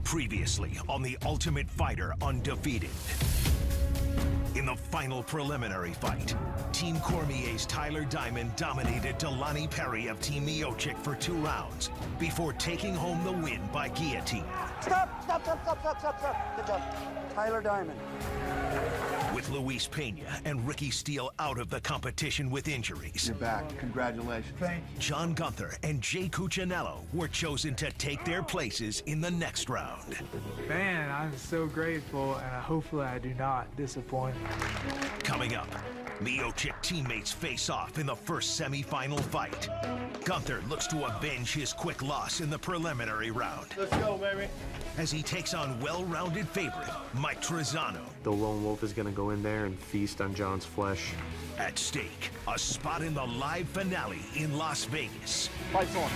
Previously on The Ultimate Fighter Undefeated. In the final preliminary fight, Team Cormier's Tyler Diamond dominated Delaney Perry of Team Miocic for 2 rounds before taking home the win by guillotine. Stop! Good job. Tyler Diamond. With Luis Pena and Ricky Steele out of the competition with injuries. You're back. Congratulations. Thank you. John Gunther and Jay Cuccinello were chosen to take their places in the next round. Man, I'm so grateful, and hopefully I do not disappoint. Coming up, Miocic teammates face off in the first semi-final fight. Gunther looks to avenge his quick loss in the preliminary round. Let's go, baby. As he takes on well-rounded favorite Mike Trizano. The lone wolf is going to go in there and feast on John's flesh. At stake, a spot in the live finale in Las Vegas. Fights on.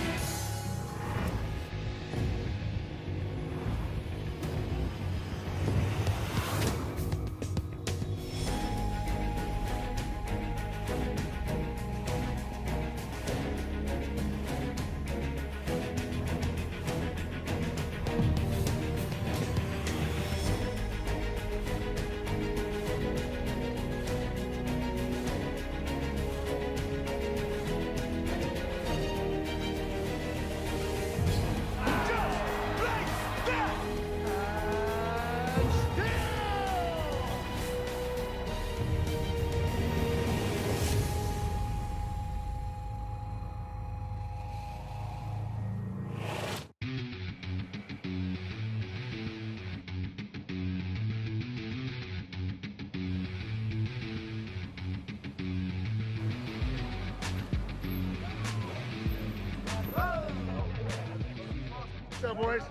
What's up, boys?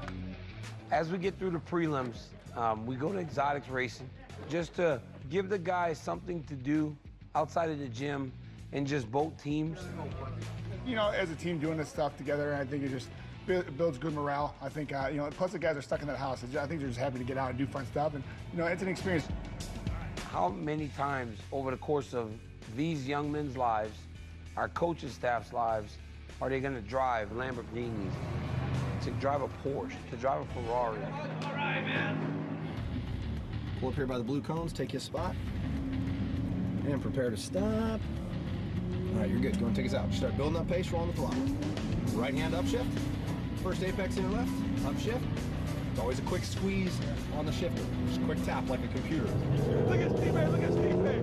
As we get through the prelims, we go to exotics racing just to give the guys something to do outside of the gym and just both teams. You know, as a team doing this stuff together, I think it just builds good morale. I think, you know, plus the guys are stuck in that house. I think they're just happy to get out and do fun stuff. And, you know, it's an experience. How many times over the course of these young men's lives, our coaching staff's lives, are they gonna drive Lamborghinis, to drive a Porsche, to drive a Ferrari? All right, man. Pull up here by the blue cones, take your spot, and prepare to stop. All right, you're good. Go and take us out. Start building up pace, rolling the throttle. Right hand upshift. First apex in your left, upshift. It's always a quick squeeze on the shifter. Just a quick tap like a computer. Look at Steve May, look at Steve May.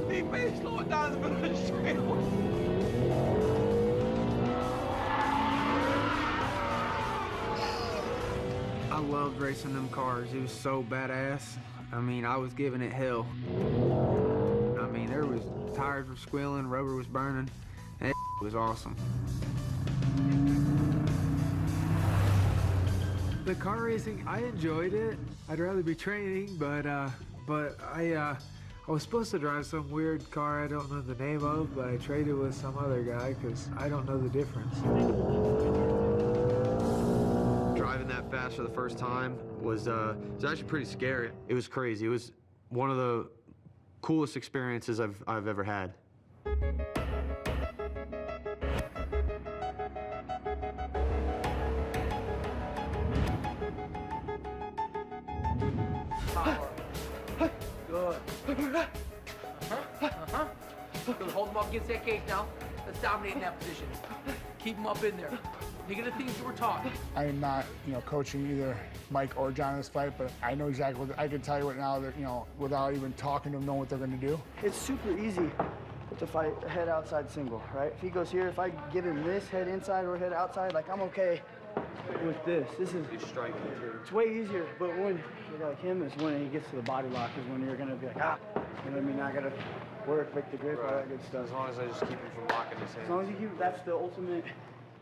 Steve May slowing down in the middle of the street. I loved racing them cars. It was so badass. I mean, I was giving it hell. I mean, there was tires were squealing, rubber was burning, and it was awesome. The car racing, I enjoyed it. I'd rather be training, but I was supposed to drive some weird car I don't know the name of, but I traded with some other guy because I don't know the difference. Driving that fast for the first time was actually pretty scary. It was crazy. It was one of the coolest experiences I've ever had. Good. Good. Hold them up against that cage now. Let's dominate in that position. Keep them up in there. Think of the things that we're taught. I am not, you know, coaching either Mike or John in this fight, but I know exactly what I can tell you right now that, you know, without even talking to them, knowing what they're going to do. It's super easy to fight a head outside single, right? If he goes here, if I give him this head inside or head outside, like I'm okay with this. This is Striking too. it's way easier. But when you're like him is when he gets to the body lock is when you're gonna be like, ah, you know what I mean? I gotta work, make the grip, all that good stuff. As long as I just keep him from locking his hands. As long as you keep, that's the ultimate.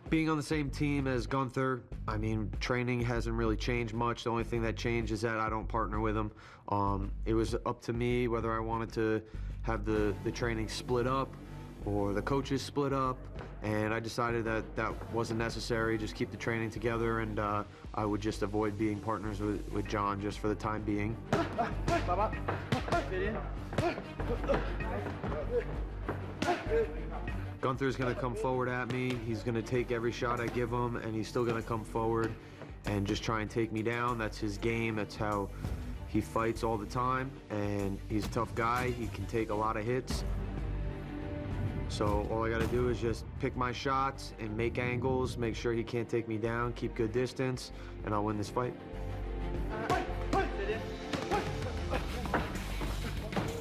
Being on the same team as Gunther, I mean, training hasn't really changed much. The only thing that changed is that I don't partner with him. It was up to me whether I wanted to have the training split up or the coaches split up, and I decided that that wasn't necessary. Just keep the training together, and I would just avoid being partners with John just for the time being. Gunther's gonna come forward at me. He's gonna take every shot I give him, and he's still gonna come forward. and just try and take me down. That's his game. That's how he fights all the time, and he's a tough guy. He can take a lot of hits. So all I gotta do is just pick my shots and make angles, make sure he can't take me down, keep good distance, and I'll win this fight.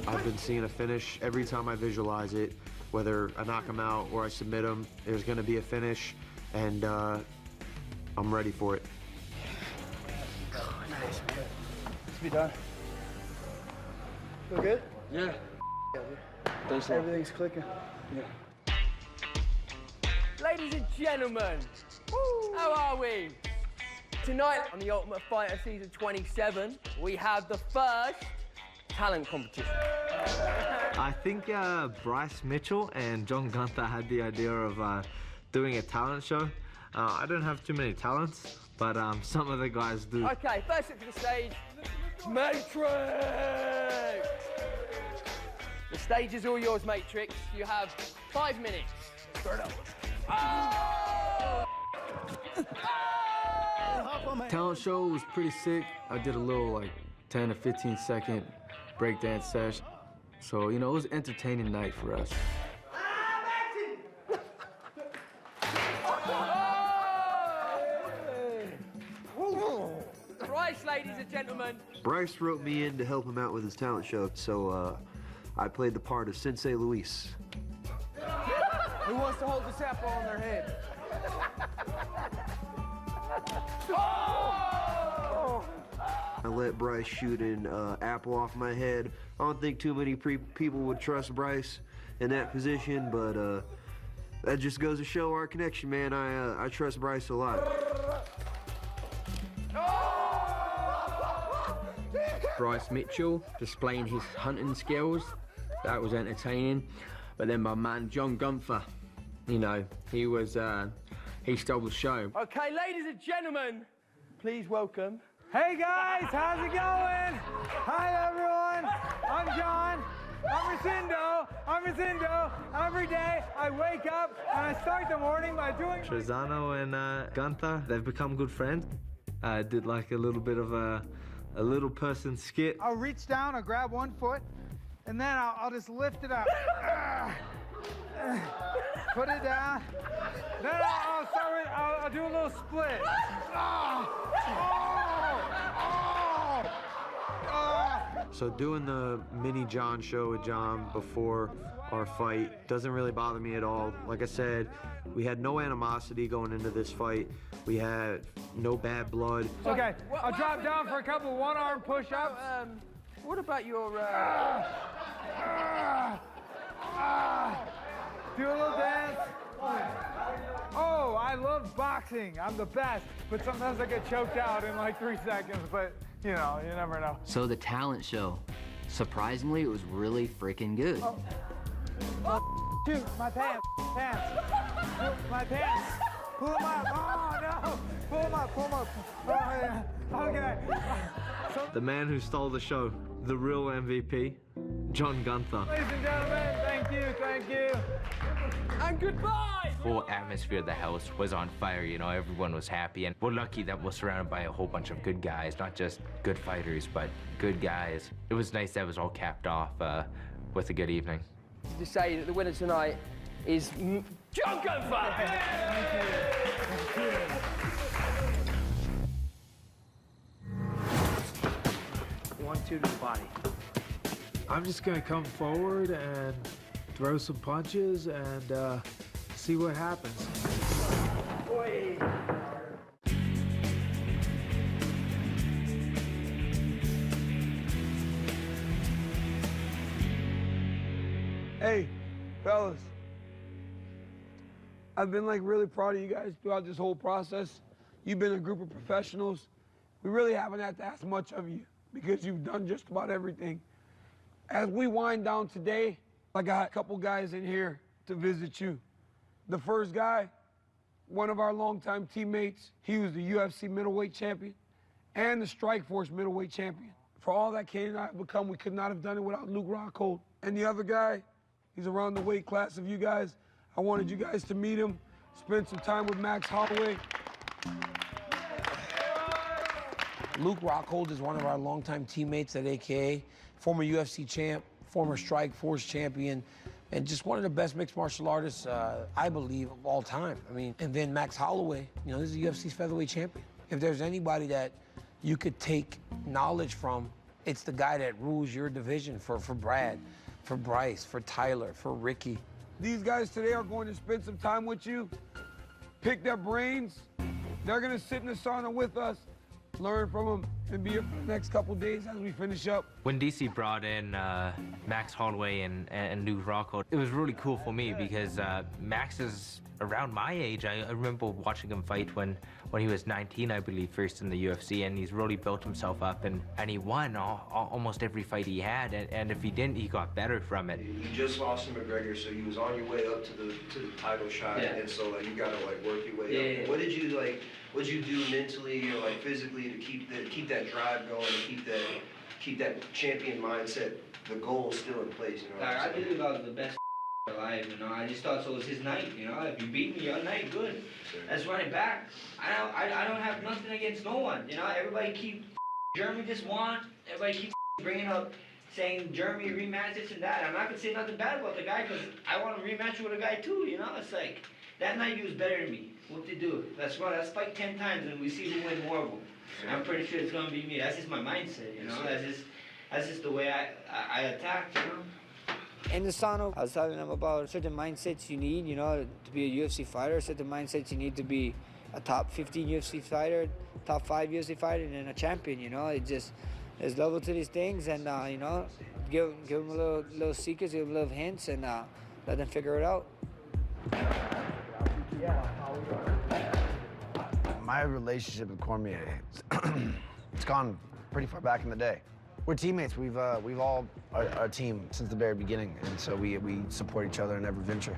I've been seeing a finish every time I visualize it, whether I knock him out or I submit him, there's gonna be a finish, and I'm ready for it. Nice, man. Let's be done. Feel good? Yeah. Thanks a lot. Everything's clicking. Yeah. Ladies and gentlemen, how are we? Tonight on The Ultimate Fighter Season 27, we have the first talent competition. I think Bryce Mitchell and John Gunther had the idea of doing a talent show. I don't have too many talents, but some of the guys do. Okay, first up to the stage, Matrix! The stage is all yours, Matrix. You have 5 minutes. Start up. Talent show was pretty sick. I did a little like 10 to 15 second breakdance session. So, you know, it was an entertaining night for us. Bryce, ladies and gentlemen. Bryce wrote me in to help him out with his talent show, so I played the part of Sensei Luis. Who wants to hold the sapper on their head? I let Bryce shoot an apple off my head. I don't think too many people would trust Bryce in that position, but that just goes to show our connection, man. I trust Bryce a lot. Bryce Mitchell displaying his hunting skills. That was entertaining. But then my man John Gunther, you know, he stole the show. Okay, ladies and gentlemen, please welcome. Hey guys, how's it going? Hi everyone, I'm John. I'm Rosindo. Every day I wake up and I start the morning by doing... Trezano and Gunther, they've become good friends. I did like a little bit of a little person skit. I'll reach down, I'll grab one foot, and then I'll just lift it up. Put it down. Then I'll do a little split. So doing the mini John show with John before our fight doesn't really bother me at all. Like I said, we had no animosity going into this fight. We had no bad blood. Okay, I'll drop down for a couple one-arm push-ups. What about your... Do a little dance. Oh, I love boxing. I'm the best. But sometimes I get choked out in like 3 seconds. But, you know, you never know. So the talent show, surprisingly, it was really freaking good. Shoot, my pants. My pants. Pull them up. Oh, no. Pull them up. Oh, yeah. Okay. The man who stole the show, the real MVP, John Gunther. Ladies and gentlemen, thank you. And goodbye! The whole atmosphere of the house was on fire, you know, everyone was happy, and we're lucky that we're surrounded by a whole bunch of good guys, not just good fighters, but good guys. It was nice that it was all capped off with a good evening. To say that the winner tonight is John Gunther! Thank you. 1-2 to the body. I'm just gonna come forward and throw some punches and see what happens. Boy. Hey, fellas. I've been like really proud of you guys throughout this whole process. You've been a group of professionals. We really haven't had to ask much of you because you've done just about everything. As we wind down today, I got a couple guys in here to visit you. The first guy, one of our longtime teammates, he was the UFC middleweight champion and the Strikeforce middleweight champion. For all that Kane and I have become, we could not have done it without Luke Rockhold. And the other guy, he's around the weight class of you guys. I wanted you guys to meet him, spend some time with Max Holloway. Luke Rockhold is one of our longtime teammates at AKA, former UFC champ, former Strike Force champion, and just one of the best mixed martial artists, I believe, of all time. I mean, and then Max Holloway, you know, this is a UFC featherweight champion. If there's anybody that you could take knowledge from, it's the guy that rules your division for Brad, for Bryce, for Tyler, for Ricky. These guys today are going to spend some time with you, pick their brains. They're gonna sit in the sauna with us, learn from them, and be here for the next couple days as we finish up. When DC brought in Max Holloway and Luke Rockhold, it was really cool for me because Max is around my age. I remember watching him fight when he was 19, I believe, first in the UFC, and he's really built himself up, and he won almost every fight he had, and if he didn't, he got better from it. You just lost to McGregor, so you was on your way up to the title shot, and so like you gotta like work your way up. What did you do mentally or like physically to keep that drive going, and keep that champion mindset, the goal still in place? You know, like, I believe I was the best alive, you know. I just thought so was his night, you know. If you beat me, your night, good. Let's run it back. I don't have nothing against no one, you know. Everybody keep Jeremy just won. Everybody keep bringing up saying Jeremy rematch this and that. I'm not gonna say nothing bad about the guy because I want to rematch with a guy too, you know. It's like that night he was better than me. What to do? Let's run. Let's fight 10 times and we see who wins more of them. I'm pretty sure it's gonna be me. That's just my mindset, you know. That's just the way I attack, you know. In the sauna, I was telling them about certain mindsets you need, you know, to be a UFC fighter, certain mindsets you need to be a top 15 UFC fighter, top 5 UFC fighter, and then a champion, you know. It just, there's level to these things, and, you know, give them a little secrets, give them little hints, and let them figure it out. My relationship with Cormier, it's gone pretty far back in the day. We're teammates. We've all are a team since the very beginning, and so we support each other in every venture.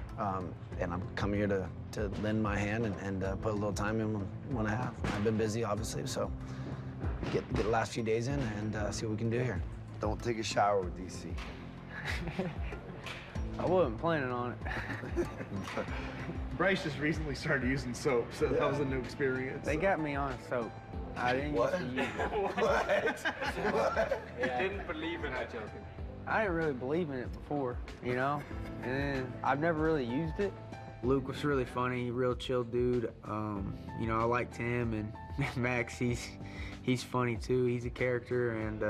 And I'm coming here to lend my hand and put a little time in when I have. I've been busy, obviously, so get the last few days in and see what we can do here. Don't take a shower with DC. I wasn't planning on it. Bryce just recently started using soap, so that was a new experience. They got me on soap. I didn't used to use it. What? Yeah. Didn't believe in it. Joking. I didn't really believe in it before, you know? And then I've never really used it. Luke was really funny, real chill dude. You know, I liked him, and Max, he's funny too. He's a character, and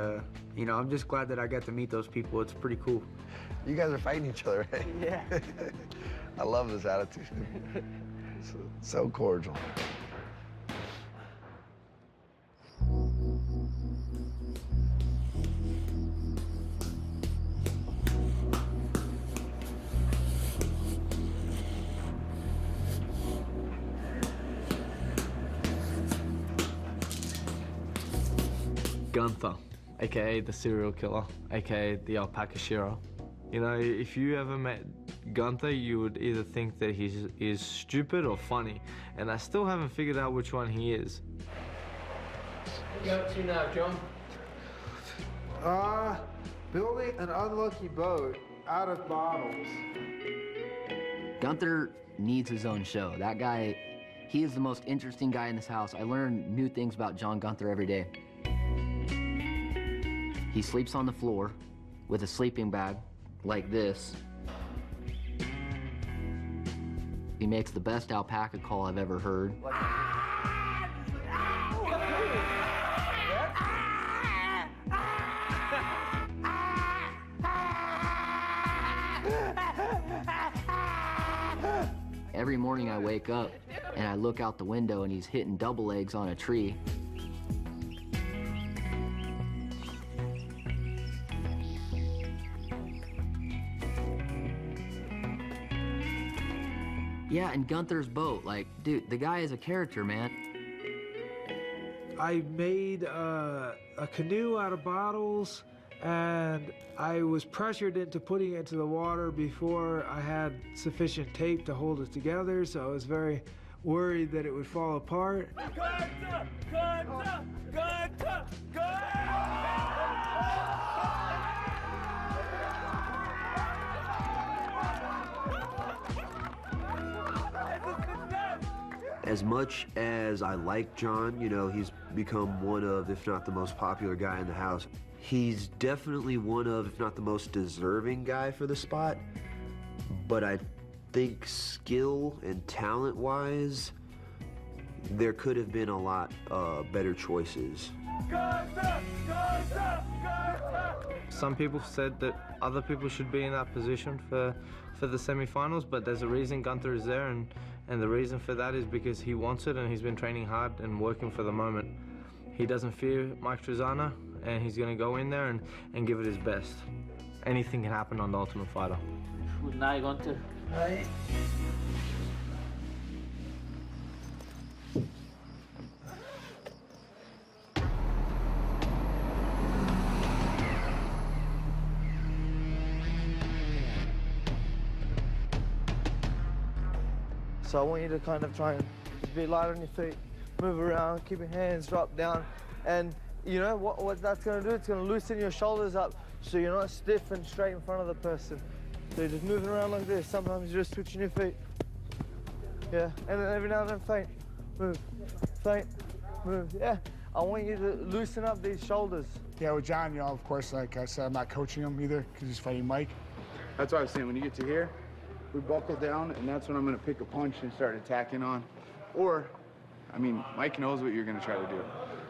you know, I'm just glad that I got to meet those people. It's pretty cool. You guys are fighting each other, right? Yeah. I love this attitude. So cordial. Gunther, aka the serial killer, aka the alpaca shiro. You know, if you ever met Gunther, you would either think that he is stupid or funny, and I still haven't figured out which one he is. What you up to now, John? Building an unlucky boat out of bottles. Gunther needs his own show. That guy, he is the most interesting guy in this house. I learn new things about John Gunther every day. He sleeps on the floor with a sleeping bag like this. He makes the best alpaca call I've ever heard. Every morning I wake up and I look out the window and he's hitting double legs on a tree. Yeah, and Gunther's boat, like, dude, the guy is a character, man. I made a canoe out of bottles, and I was pressured into putting it into the water before I had sufficient tape to hold it together, so I was very worried that it would fall apart. Gunther! Gunther! Gunther! As much as as I like John, you know, he's become one of, if not the most popular guy in the house. He's definitely one of, if not the most deserving guy for the spot. But I think skill and talent-wise, there could have been a lot better choices. Some people said that other people should be in that position for the semifinals, but there's a reason Gunther is there, and the reason for that is because he wants it and he's been training hard and working for the moment. He doesn't fear Mike Trezano, and he's going to go in there and give it his best. Anything can happen on The Ultimate Fighter. Good night, Gunther. Night. So I want you to kind of try and be light on your feet, move around, keep your hands dropped down, and you know what that's going to do? It's going to loosen your shoulders up so you're not stiff and straight in front of the person. So you're just moving around like this. Sometimes you're just switching your feet. Yeah, and then every now and then feint, move, yeah. I want you to loosen up these shoulders. Yeah, with John, you know, of course, like I said, I'm not coaching him either because he's fighting Mike. That's what I was saying. When you get to here, we buckle down, and that's when I'm going to pick a punch and start attacking on. Or, I mean, Mike knows what you're going to try to do.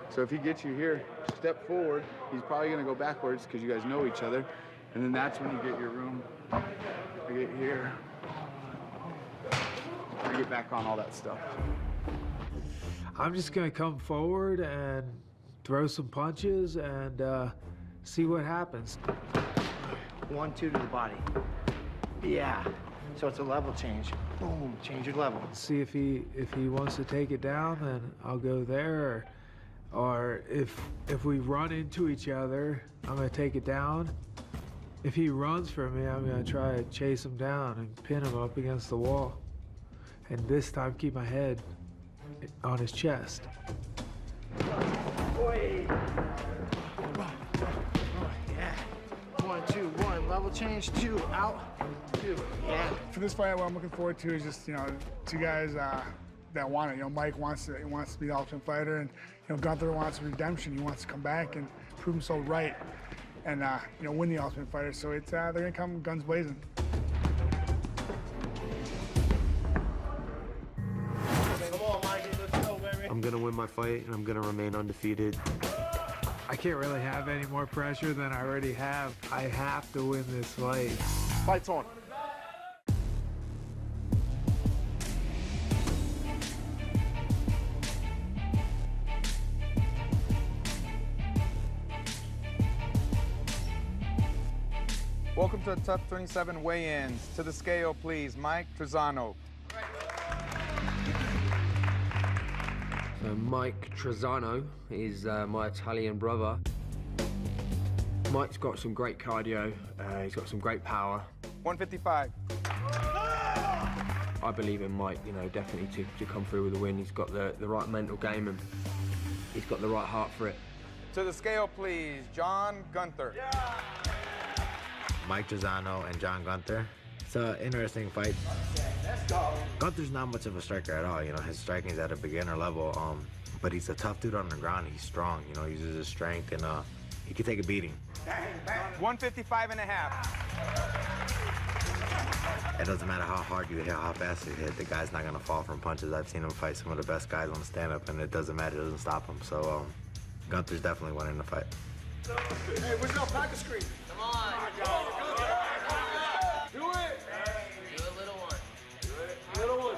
So if he gets you here, step forward. He's probably going to go backwards because you guys know each other. And then that's when you get your room. I get here. I get back on all that stuff. I'm just going to come forward and throw some punches and see what happens. 1-2 to the body. Yeah. So it's a level change. Boom, change your level. See if he wants to take it down, then I'll go there. Or if we run into each other, I'm gonna take it down. If he runs for me, I'm gonna try to chase him down and pin him up against the wall. And this time keep my head on his chest. Oi. Yeah. 1-2, 1. Level change. 2. Out. 2. Yeah. For this fight, what I'm looking forward to is just, you know, two guys that want it. You know, Mike wants to be the Ultimate Fighter, and you know, Gunther wants redemption. He wants to come back and prove himself right, and you know, win the Ultimate Fighter. So it's they're gonna come guns blazing. Come on, Mikey, let's go, baby. I'm gonna win my fight, and I'm gonna remain undefeated. I can't really have any more pressure than I already have. I have to win this fight. Fight's on. Welcome to the TUF 27 weigh-ins. To the scale, please, Mike Trezano. So Mike Trezano is my Italian brother. Mike's got some great cardio, he's got some great power. 155. I believe in Mike, you know, definitely to come through with a win. He's got the right mental game and he's got the right heart for it. To the scale, please, John Gunther. Mike Trezano and John Gunther. It's an interesting fight. Let's go. Gunther's not much of a striker at all. You know, his striking is at a beginner level, but he's a tough dude on the ground. He's strong, you know, he uses his strength, and he can take a beating. 155 and a half. It doesn't matter how hard you hit, how fast you hit, the guy's not gonna fall from punches. I've seen him fight some of the best guys on the stand-up, and it doesn't matter, it doesn't stop him. So Gunther's definitely winning the fight. Hey, where's the alpaca screen? Come on. Do it. Do a little one. Do it. Little one.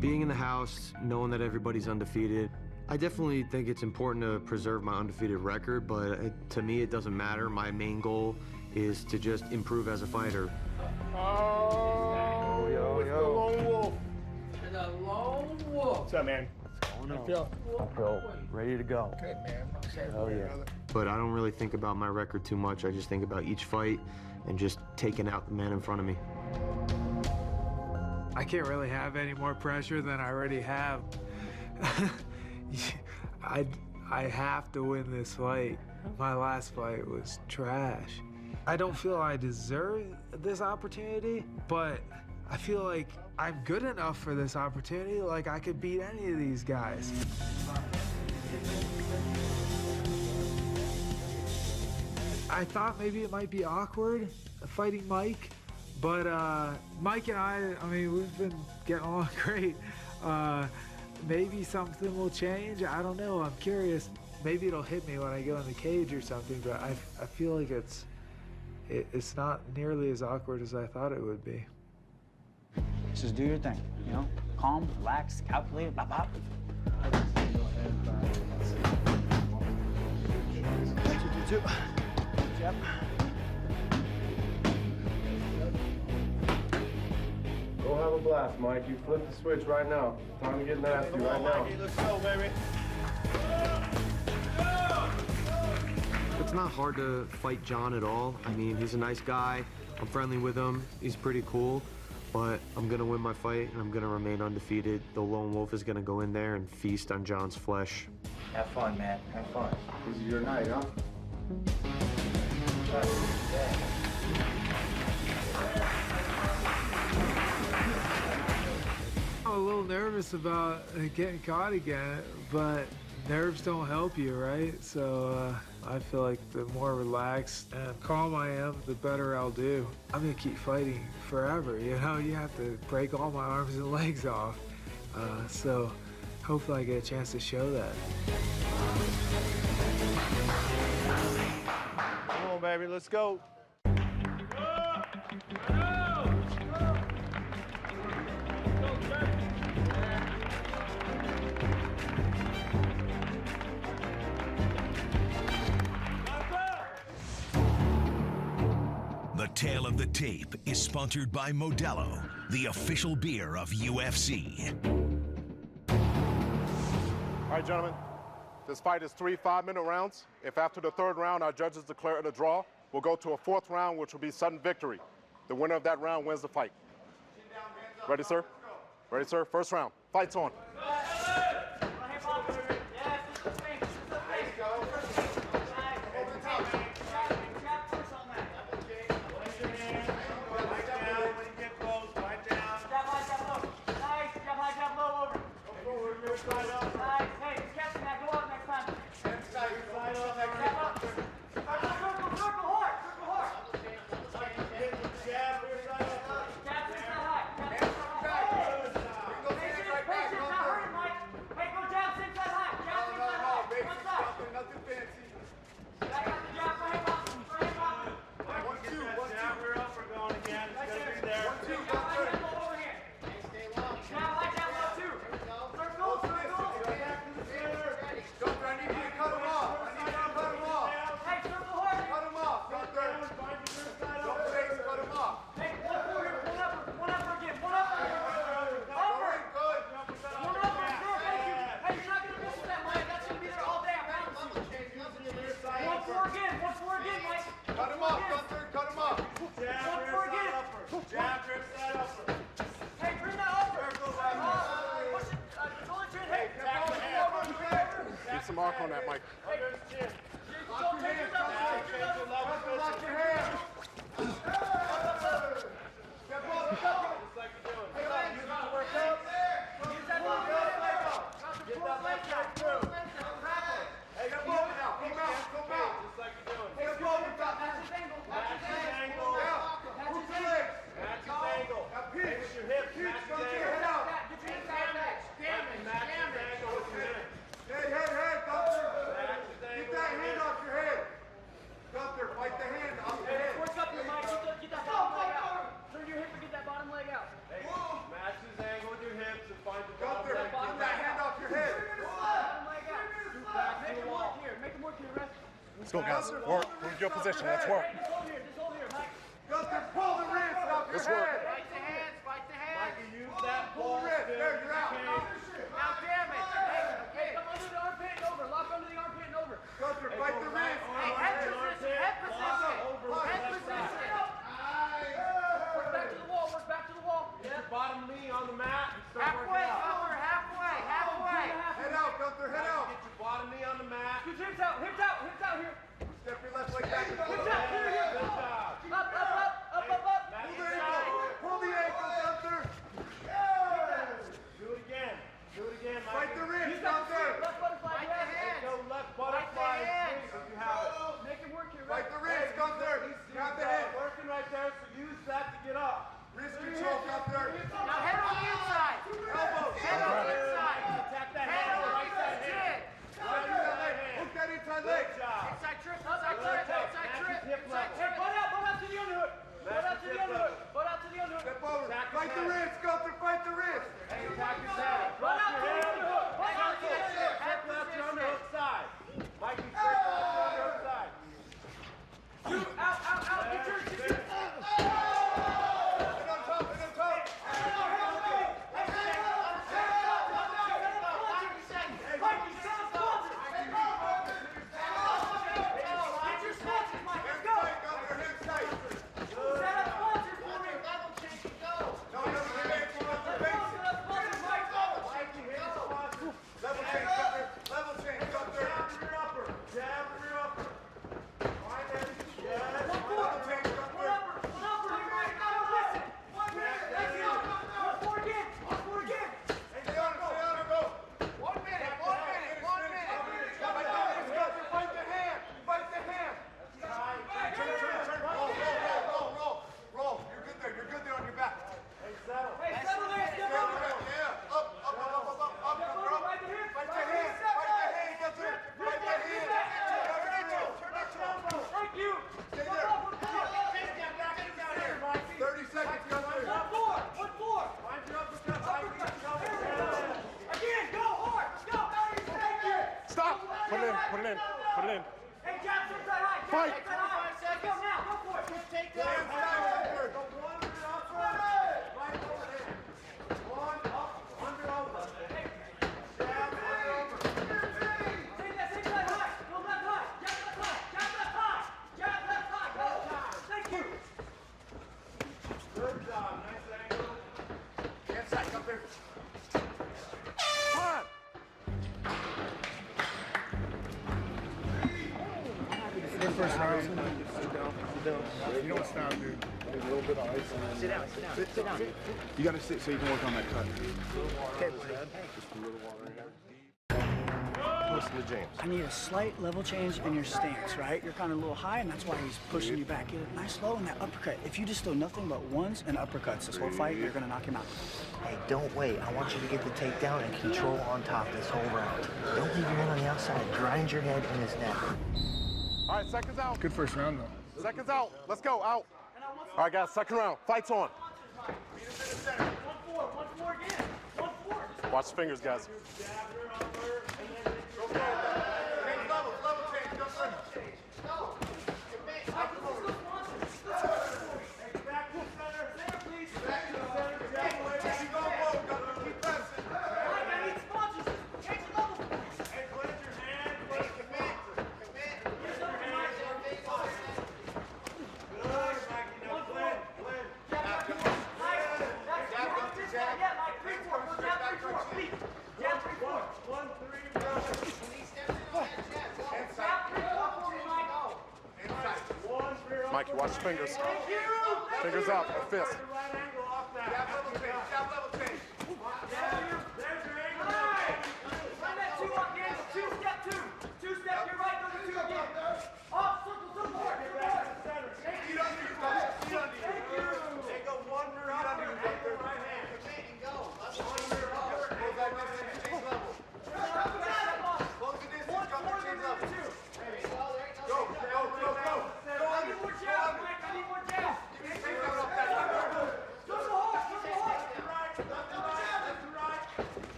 Being in the house, knowing that everybody's undefeated, I definitely think it's important to preserve my undefeated record, but to me it doesn't matter. My main goal is to just improve as a fighter. Oh, It's the lone wolf. The lone wolf. What's up, man? What's going on? I feel ready to go. good, man. I'm excited Oh, for you, yeah. brother. But I don't really think about my record too much. I just think about each fight and just taking out the man in front of me. I can't really have any more pressure than I already have. I have to win this fight. My last fight was trash. I don't feel I deserve this opportunity, but I feel like I'm good enough for this opportunity. Like I could beat any of these guys. I thought maybe it might be awkward fighting Mike, but Mike and I mean, we've been getting along great. Maybe something will change. I don't know. I'm curious. Maybe it'll hit me when I go in the cage or something, but I feel like it's not nearly as awkward as I thought it would be. Just do your thing, you know? Calm, relax, calculated, bop, bop. Two. Yep. Go have a blast, Mike. You flip the switch right now. Time to get nasty right now. Let's go, baby. It's not hard to fight John at all. I mean, he's a nice guy. I'm friendly with him. He's pretty cool. But I'm going to win my fight, and I'm going to remain undefeated. The Lone Wolf is going to go in there and feast on John's flesh. Have fun, man. Have fun. This is your night, huh? I'm a little nervous about getting caught again, but nerves don't help you, right? So I feel like the more relaxed and calm I am, the better I'll do. I'm gonna keep fighting forever, you know? You have to break all my arms and legs off. So hopefully I get a chance to show that. Come on, baby, let's go. The Tale of the Tape is sponsored by Modelo, the official beer of UFC. All right, gentlemen. This fight is 3 5-minute rounds. If after the third round our judges declare it a draw, we'll go to a fourth round, which will be sudden victory. The winner of that round wins the fight. Ready, sir? Ready, sir? First round. Fight's on. Keep some mark on that, Mike. Let's go, guys. Work. Move your position. Let's work. Let's work. Fight the hands, fight the hands. Mikey, use that ball. There, you're out. Now, damn it. Hey, come under the armpit and over. Lock under the armpit and over. Gunther, fight the wrist. Now head on the inside. Head on the inside. Head on the inside. Hook that inside leg. Inside trip, inside trip, inside trip. Hey, butt out to the underhook. Butt out to the underhook. Butt out to the underhook. Step over. Fight the wrist, Gunther, fight the wrist. Hey, attack his head. Run out to the underhook. Run out to the underhook. Circle out your underhook side. Mikey, circle out your underhook side. Out. Get your. Put it in. Hey, Jackson, inside high. Fight. Inside high. Let's go now. Go for it. Take down. First round. You don't stop, dude. A little bit of ice on it. Sit down. You gotta sit so you can work on that cut. Okay, buddy. Just a little water in here. Listen to James. I need a slight level change in your stance, right? You're kind of a little high, and that's why he's pushing you back. You're nice low in that uppercut. If you just throw nothing but ones and uppercuts this whole fight, you're going to knock him out. Hey, don't wait. I want you to get the takedown and control on top this whole round. Don't leave your head on the outside. Grind your head in his neck. All right, seconds out. Good first round, though. Seconds out. Let's go, out. All right, guys, second round. Fight's on. 1-4 again. 1-4. Watch the fingers, guys. Mikey, watch the fingers. Fingers up, a fist.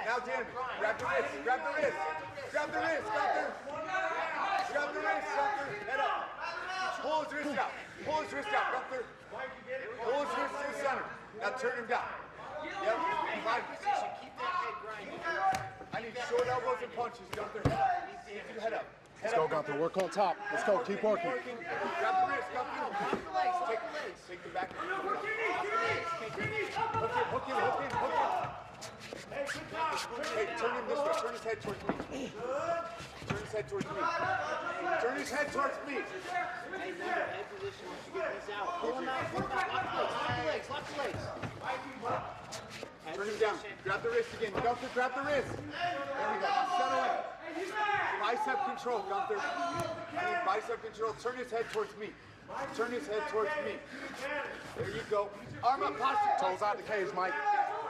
Now, Danny, grab the wrist, grab the wrist. Grab the wrist, Gunther. Grab the wrist, Gunther. Head up. Pull his wrist out. Pull his wrist out, Gunther. Pull his wrist to the center. Now turn him down. Yep, right. I need short elbows and punches, Gunther. Keep your head up. Let's go, Gunther. Work on top. Let's go. Keep working. Grab the wrist, Gunther. Take the back. Hook him. Hey, turn him this way. Turn his head towards me. Turn his head towards me. Turn his head towards me. Pull him out. Lock the legs. Turn him down. Grab the wrist again. Gunther, grab the wrist. There we go. Settle in. Bicep control, Gunther. I need bicep control. Turn his head towards me. Turn his head towards me. There you go. Arm up, posture. Toes out the cage, Mike.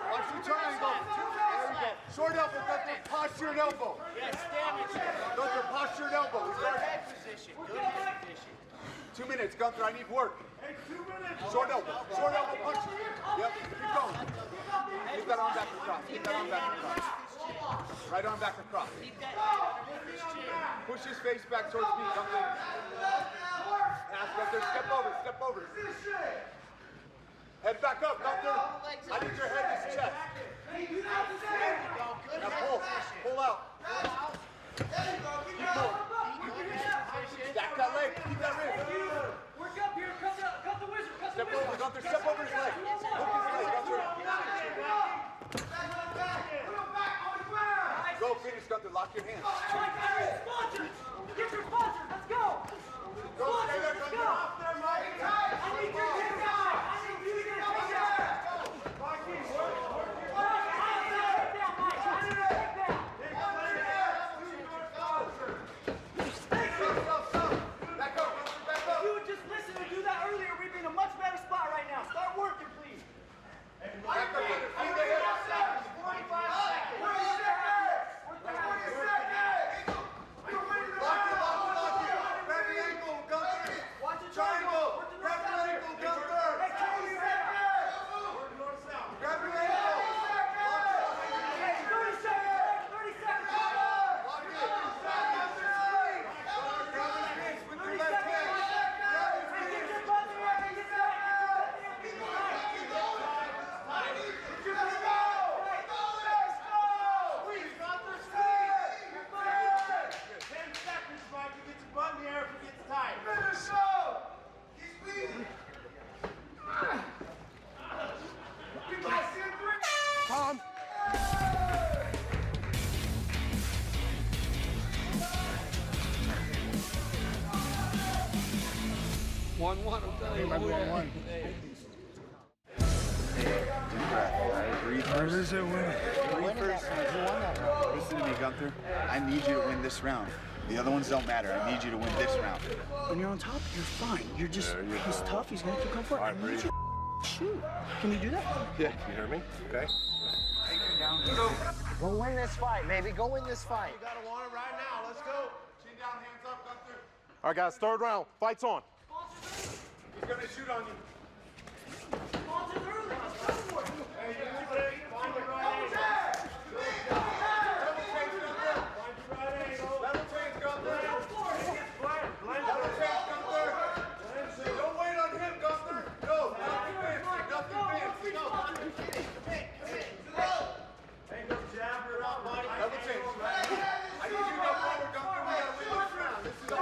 Posture triangle. There we go. Short elbow, Gunther. Posture and elbow. Yes, damage. Gunther, posture and elbow. Good head position. Good head position. 2 minutes, Gunther. I need work. Short elbow. Short elbow punch. Yep. Keep going. Get that arm back across. Get that arm back across. Right arm back across. Push his face back towards me, Gunther. Pass, Gunther. Step over. Head back up, Gunther. I need your head to his chest. Now pull out. Keep going. Stack that leg. Keep that wrist. Work up here. Cut the wizard. Step over, Gunther. Step over his leg. Hook his leg, Gunther. Go, finish, Gunther. Lock your hands. Sponsors! Get your sponsors! Let's go! Sponsors, let's go! I need you to get a guy! I need you to get a guy! Back up, back up. If you would just listen and do that earlier, we'd be in a much better spot right now. Start working, please. Back up, Gunther. Feed the head. 45 seconds. Tom. 1-1, I'm telling you. 1-1. Whoever's a winner. Listen to me, Gunther. I need you to win this round. The other ones don't matter. I need you to win this round. When you're on top, you're fine. You're just, he's tough. He's going to keep coming forward. I need you to shoot. Can you do that? Yeah, you hear me? Okay. Go win this fight, baby. Go win this fight. You gotta want it right now. Let's go. Chin down, hands up, Gunther. All right, guys, third round. Fight's on. He's gonna shoot on you. Sponsors early. Let's go for it. Hey, you ready? Find the right angle. Level change, Gunther. Level change, Gunther. Level change, Gunther. Don't wait on him, Gunther. Go. Nothing fancy. Nothing fancy. Double change. I need you to go forward, Gunther. We gotta win this round. This is all.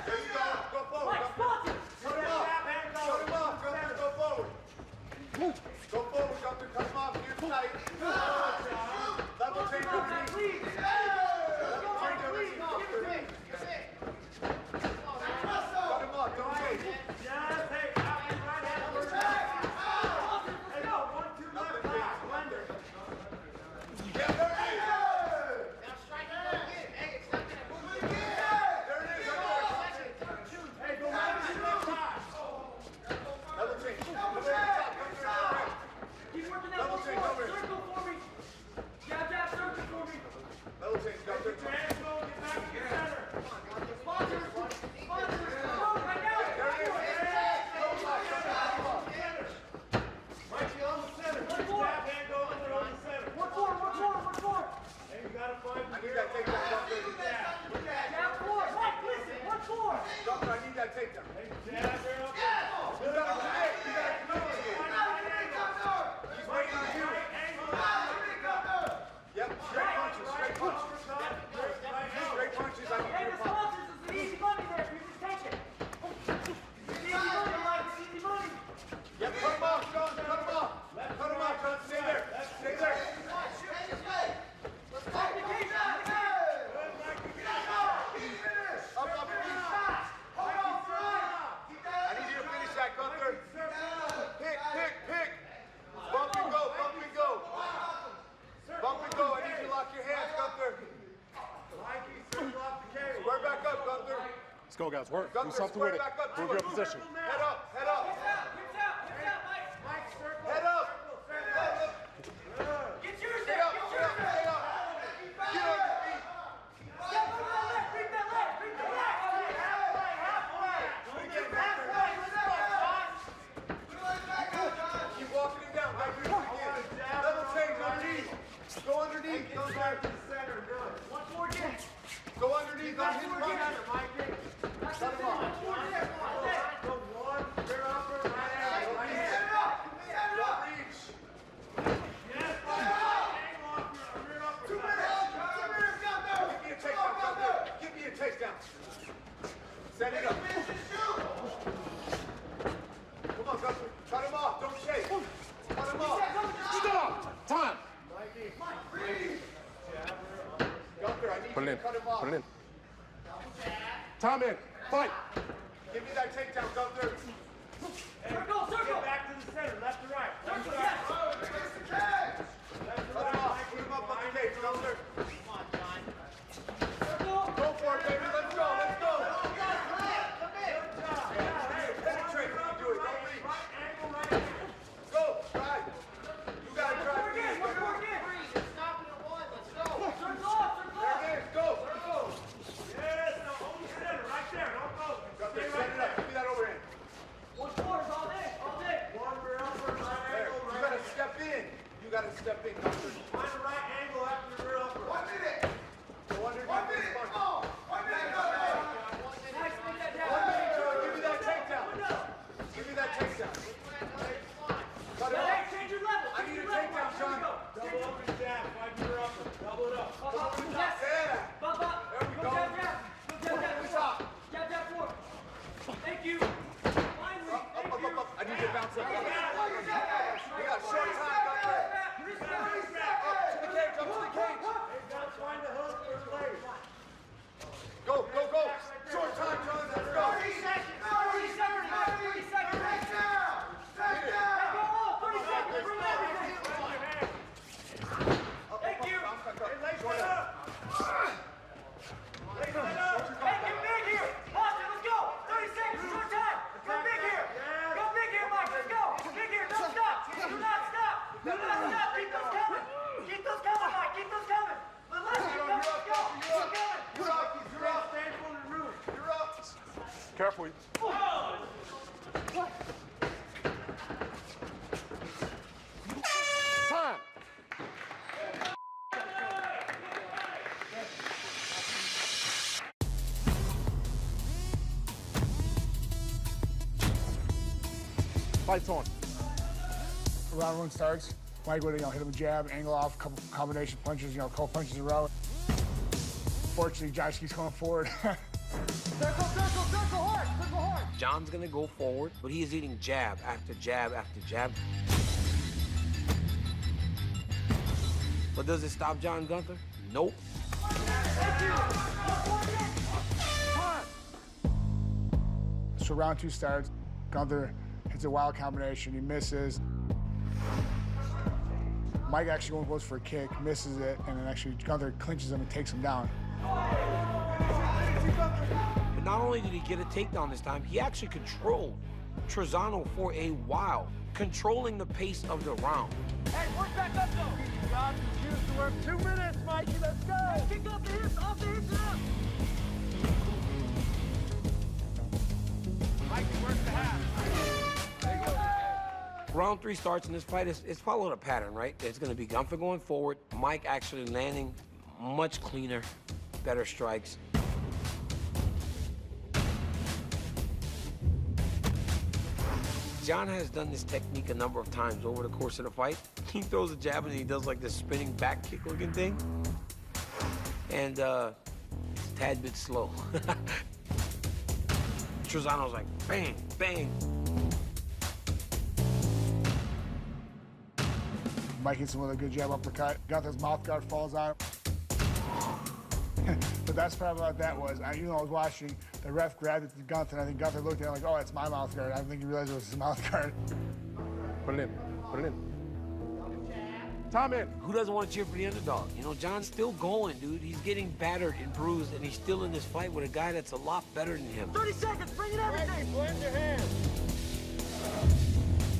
There you go. Go forward, Gunther. Cut him off. Cut him off, Gunther. Go forward. Go forward, Gunther. Cut him off. You're tight. Level change underneath. Level change underneath. Cut him off. Don't wait. Keep working that one forward. Circle for me. Jab, jab, circle for me. go, guys. Work. Do something with it. Move your position. Head up, head up. Head up. Get yours there. Get yours there. Get on your feet. Step on that left. Bring that left. Bring that left. Halfway. Keep walking him down. Level change underneath. Go underneath. Go back to the center. Good. One more again. Go underneath. On his right. Shut him off. Go one. Rear upper. Right hand. Set it up. Don't reach. Yes. Rear upper. 2 minutes. 2 minutes. Give me a takedown. Give me a takedown. Set it up. Come on, Guthrie. Cut him off. Don't shake. Cut him off. Stop. Time. Guthrie, I need Put you it to in. cut him off. Put it in. Time in. Fight. Give me that takedown, Guthrie. Circle, circle. Get back to the center, left to right. Circle, yes. Cut him off. Put him up on the cage, Guthrie. Come on, John. Circle. Go for it, baby. Let's go. Let's go. Come in. Penetrate when you do it. Don't reach. Right angle, right angle. Go. Drive. You got to drive. One more again. Stop it at one. Let's go. Circle off. Circle off. There it is. Go. Circle. Yes. Now hold the center. Right there. Don't go. Guthrie, set it up. Give me that overhand. 1/4 all day. All day. One rear upper, right angle. You got to step in. You got to step in, Guthrie. Find the right angle after the rear upper. 1 minute. Go underneath. 1 minute. Go. 1 minute. Go. 1 minute, Joe. Give me that takedown. Give me that takedown. Cut it off. Change your level. I need a takedown, John. Double up and jab. Find your rear upper. Double it up. Come on, yes. Yeah. Bump up. There we go. Jab, jab. Go jab, jab. Stop. Jab, jab, forward. Thank you. Finally. Thank you. I need you to bounce up. We got short time, Guthrie. Up to the cage. Up to the cage. Find the hook for his leg. Go, go, go. Short time, John. Let's go. 30 seconds. 30 seconds. 30 seconds. Take down. Take down. Go on. 30 seconds. Bring everything. Thank you. Hey, legs right up. Legs right up. Hey, get big here. Austin, let's go. 30 seconds. Short time. Go big here. Go big here, Mike. Let's go. Big here. Don't stop. Do not stop. Do not stop. Keep those coming. Keep those coming, Mike. Keep those coming. Let's keep going. Let's go. Keep going. You're up. You're up. Stand on the roof. You're up. Careful. Time. Fights on. Round one starts. Mike would, hit him a jab, angle off, couple combination punches, couple punches in a row. Fortunately, Josh keeps going forward. Circle, circle, circle hard. Circle hard. John's gonna go forward, but he is eating jab after jab after jab. But does it stop John Gunther? Nope. So round two starts. Gunther hits a wild combination. He misses. Mike actually goes for a kick, misses it, and then actually Gunther clinches him and takes him down. But not only did he get a takedown this time, he actually controlled Trezano for a while, controlling the pace of the round. Hey, work back up though. John, choose to work 2 minutes, Mikey. Let's go. Hey, kick off the hips, up. Mikey, work the half. Round three starts, and this fight is followed a pattern, right? It's going to be Gunther going forward, Mike actually landing much cleaner, better strikes. John has done this technique a number of times over the course of the fight. He throws a jab and he does like this spinning back kick looking thing. And it's a tad bit slow. Trezano's like bang, bang. Mike hits him with a good jab uppercut. Gunther's mouth guard falls out. The best part about that was, I was watching, the ref grabbed it to Gunther, and I think Gunther looked at it like, oh, it's my mouth guard. I don't think he realized it was his mouth guard. Put it in. Put it in. Time in. Who doesn't want to cheer for the underdog? You know, John's still going, dude. He's getting battered and bruised, and he's still in this fight with a guy that's a lot better than him. 30 seconds, bring it everything. Blend your hands.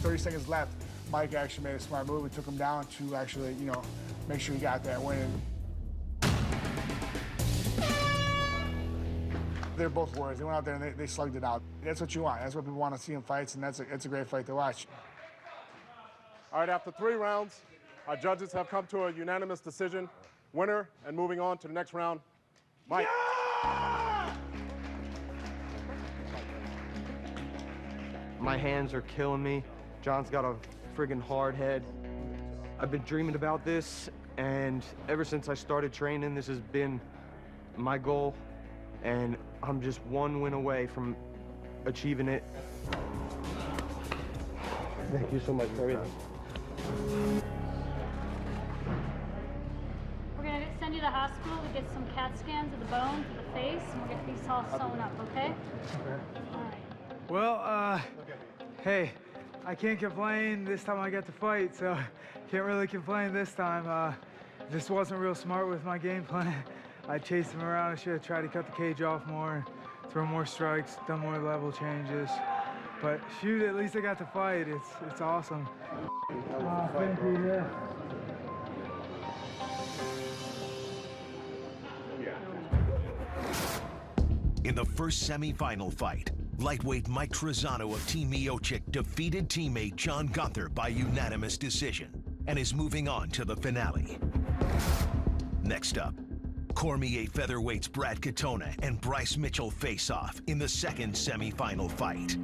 30 seconds left. Mike actually made a smart move. It took him down to actually, you know, make sure he got that win. They're both warriors. They went out there and they slugged it out. That's what you want. That's what people want to see in fights, and it's a great fight to watch. All right, after 3 rounds, our judges have come to a unanimous decision. Winner, and moving on to the next round, Mike. My hands are killing me. John's got a friggin' hard head. I've been dreaming about this, and ever since I started training, this has been my goal, and I'm just one win away from achieving it. Thank you so much for everything. We're going to send you to the hospital to get some CAT scans of the bones, of the face, and we'll get these all sewn up, okay? All right. Well, hey, I can't complain. This time I got to fight, so can't really complain this time. Just wasn't real smart with my game plan. I chased him around. I should have tried to cut the cage off more, throw more strikes, done more level changes. But shoot, at least I got to fight. It's awesome. Thank you, yeah. In the first semifinal fight, lightweight Mike Trizano of Team Miocic defeated teammate John Gunther by unanimous decision and is moving on to the finale. Next up, Cormier featherweights Brad Katona and Bryce Mitchell face off in the second semifinal fight.